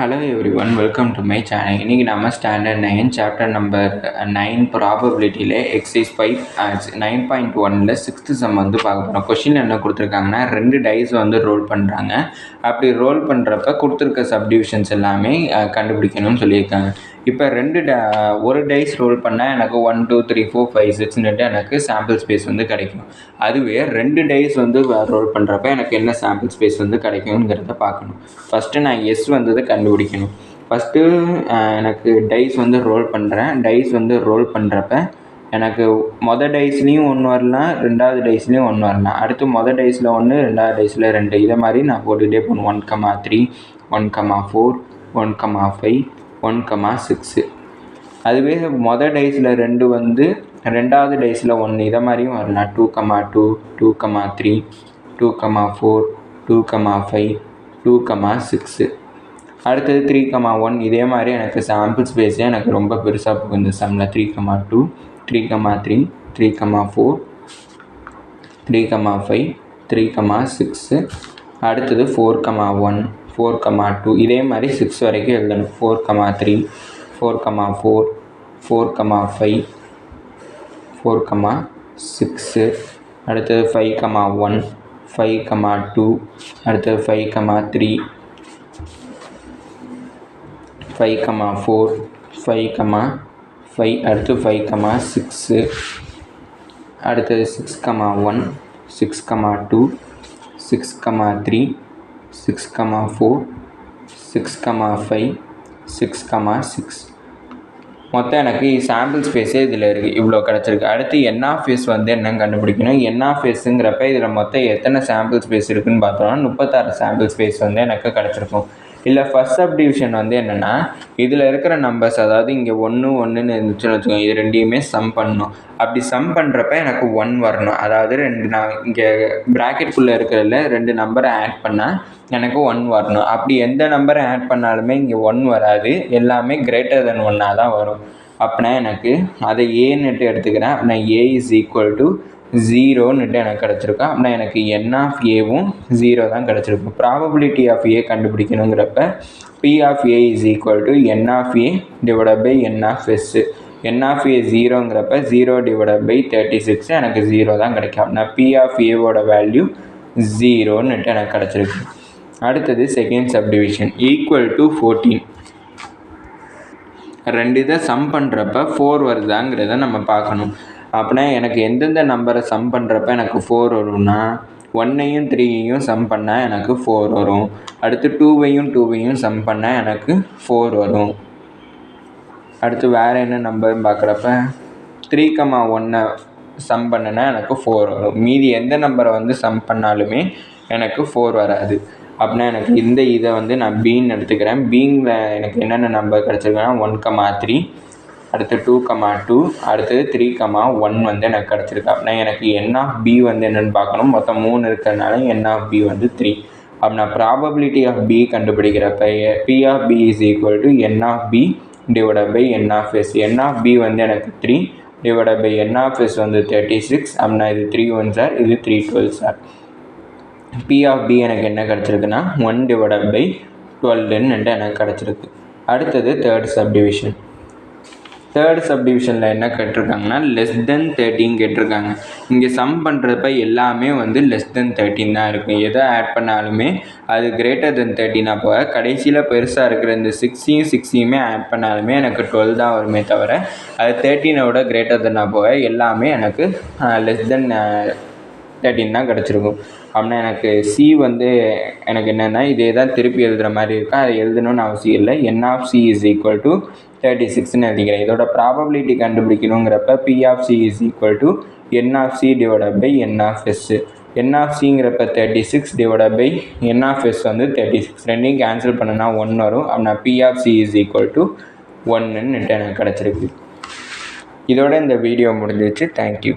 Hello everyone, welcome to my channel. இன்னைக்கு நம்ம standard 9 chapter number 9 ப்ராபபிலிட்டியில் எக்ஸைஸ் 5 9.1ல் 6th சம் வந்து பார்க்க போகிறோம். கொஷின் என்ன கொடுத்துருக்காங்கன்னா 2 டைஸ் வந்து ரோல் பண்ணுறாங்க. அப்படி ரோல் பண்ணுறப்ப கொடுத்துருக்க சப்டிவிஷன்ஸ் எல்லாமே கண்டுபிடிக்கணும்னு சொல்லியிருக்காங்க. இப்போ ஒரு டைஸ் ரோல் பண்ணால் எனக்கு 1 2 3 4 5 6ன்னுட்டு எனக்கு சாம்பிள் ஸ்பேஸ் வந்து கிடைக்கும். அதுவே 2 டைஸ் வந்து ரோல் பண்ணுறப்ப எனக்கு என்ன சாம்பிள் ஸ்பேஸ் வந்து கிடைக்குங்கிறத பார்க்கணும். ஃபஸ்ட்டு நான் எஸ் வந்தது கண்டுபிடிக்கணும். ஃபஸ்ட்டு எனக்கு டைஸ் வந்து ரோல் பண்ணுறேன். டைஸ் வந்து ரோல் பண்ணுறப்ப எனக்கு மொதல் டைஸ்லேயும் 1 வரலாம், ரெண்டாவது டைஸ்லேயும் 1 வரலாம். அடுத்து மொதல் டைஸில் 1, ரெண்டாவது டைஸில் 2, இதை மாதிரி நான் போட்டுகிட்டே போகணும். 1,3 1,4 1,5 1,6. அதுவே மொதல் டைஸில் 2 வந்து ரெண்டாவது டைஸில் 1, இதை மாதிரியும் வரலாம். 2,2 2,3 2,4 2,5 2,6. அடுத்தது 3,1. இதே மாதிரி எனக்கு சாம்பிள் ஸ்பேஸே எனக்கு ரொம்ப பெருசாக போகும் இந்த சம்மில். 3,2 3,3 3,4 3,5 3,6. அடுத்தது 4,1 4,2. இதே மாதிரி 6 வரைக்கும் எழுதணும். 4,3 4,4 4,5 4,6. அடுத்தது 5,1 5,2. அடுத்தது 5,3 5,4 5,5. அடுத்து 5,6. அடுத்தது 6,1 6,2 6,3 6,4 6,5 6,6. மொத்தம் எனக்கு சாம்பிள் ஸ்பேஸே இதில் இருக்குது, இவ்வளோ கிடச்சிருக்கு. அடுத்து என்ஆஃப்எஸ் வந்து என்னன்னு கண்டுபிடிக்கணும். என்ஆஃப்எஸ்ங்கிறப்ப இதில் மொத்தம் எத்தனை சாம்பிள் ஸ்பேஸ் இருக்குதுன்னு பார்த்தோம்னா 36 சாம்பிள் ஸ்பேஸ் வந்து எனக்கு கிடச்சிருக்கும். இல்லை ஃபஸ்ட் சப்டிவிஷன் வந்து என்னென்னா இதில் இருக்கிற நம்பர்ஸ், அதாவது இங்கே 1 1ன்னு இருந்துச்சுன்னு வச்சுக்கோங்க, இது ரெண்டையுமே சம் பண்ணணும். அப்படி சம் பண்ணுறப்ப எனக்கு 1 வரணும். அதாவது நான் இங்கே ப்ராக்கெட்டுக்குள்ளே இருக்கிறதுல 2 நம்பரை ஆட் பண்ணால் எனக்கு 1 வரணும். அப்படி எந்த நம்பரை ஆட் பண்ணாலுமே இங்கே 1 வராது, எல்லாமே கிரேட்டர் தென் 1ஆக தான் வரும். அப்படின்னா எனக்கு அதை ஏன்னுட்டு எடுத்துக்கிறேன். அப்படின்னா ஏ இஸ் ஈக்குவல் டு 0ன்னுட்டு எனக்கு கிடச்சிருக்கும். அப்படின்னா எனக்கு என் ஆஃப் ஏவும் 0 தான் கிடச்சிருக்கும். ப்ராபபிலிட்டி ஆஃப் ஏ கண்டுபிடிக்கணுங்கிறப்ப P of A is equal to N of A divide by N of S. N of A 0ங்கிறப்ப 0 டிவைட் பை 36 எனக்கு 0 தான் கிடைக்கும். அப்படின்னா பி ஆஃப் ஏவோட வேல்யூ 0ன்னுட்டு எனக்கு கிடச்சிருக்கு. அடுத்தது செகண்ட் சப்டிவிஷன் ஈக்குவல் டு 14. 2 இதை சம் பண்ணுறப்ப 4 வருதாங்கிறத நம்ம பார்க்கணும். அப்படின்னா எனக்கு எந்தெந்த நம்பரை சம் பண்ணுறப்ப எனக்கு 4 வரும்னா 1ஐயும் 3ஐயும் சம் பண்ணால் எனக்கு 4 வரும். அடுத்து 2ஐயும் சம் பண்ணால் எனக்கு 4 வரும். அடுத்து வேறு என்ன நம்பர்னு பார்க்குறப்ப 3,1 சம் பண்ணினா எனக்கு 4 வரும். மீதி எந்த நம்பரை வந்து சம் பண்ணாலுமே எனக்கு 4 வராது. அப்படின்னா எனக்கு இதை வந்து நான் பீன்னு எடுத்துக்கிறேன். பீங்கில் எனக்கு என்னென்ன நம்பர் கிடச்சிருக்குன்னா 1,3, அடுத்து 2,2, அடுத்தது 3,1 வந்து எனக்கு கிடச்சிருக்கு. அப்படின்னா எனக்கு என் ஆஃப் பி வந்து என்னென்னு பார்க்கணும். மொத்தம் 3 இருக்கிறதுனால என் ஆஃப் பி வந்து 3. அப்படின்னா ப்ராபபிலிட்டி ஆஃப் பி கண்டுபிடிக்கிறப்ப P of B is equal to N of B divide by N of S. N of B வந்து எனக்கு 3 divide by N of S வந்து 36. அப்படின்னா இது 3 1s ஆர், இது 3 12s R. B of B எனக்கு என்ன கிடச்சிருக்குன்னா 1 divide by 12ன்னுட்டு எனக்கு கிடச்சிருக்கு. அடுத்தது தேர்ட் சப்டிவிஷன். தேர்ட் சப்டிவிஷனில் என்ன கேட்டிருக்காங்கன்னா லெஸ் தென் 13 கேட்டிருக்காங்க. இங்கே சம் பண்ணுறப்ப எல்லாமே வந்து லெஸ் தென் 13 தான் இருக்கும். எதை ஆட் பண்ணாலுமே அது கிரேட்டர் தென் 13 அப்போ கடைசியில் பெருசாக இருக்கிற இந்த 6ஐயுமே ஆட் பண்ணாலுமே எனக்கு 12 தான் வருமே தவிர அது 13 கிரேட்டர் தென் அப்போ எல்லாமே எனக்கு லெஸ் தென் 13 தான் கிடச்சிருக்கும். அப்படின்னா எனக்கு சி வந்து எனக்கு என்னென்னா இதே தான் திருப்பி எழுதுகிற மாதிரி இருக்கா, அதை எழுதணும்னு அவசியம் இல்லை. N of C is equal to 36ன்னு எழுதிக்கிறேன். இதோட ப்ராபபிலிட்டி கண்டுபிடிக்கணுங்கிறப்ப P of C is equal to N of C divide by N of S. N of சிங்கிறப்ப 36 divide by N of S வந்து 36. ரெண்டையும் கேன்சல் பண்ணுனா 1 வரும். அப்படின்னா P of C is equal to 1ன்னுட்டு எனக்கு கிடச்சிருக்கு. இதோட இந்த வீடியோ முடிஞ்சிச்சு. தேங்க்யூ.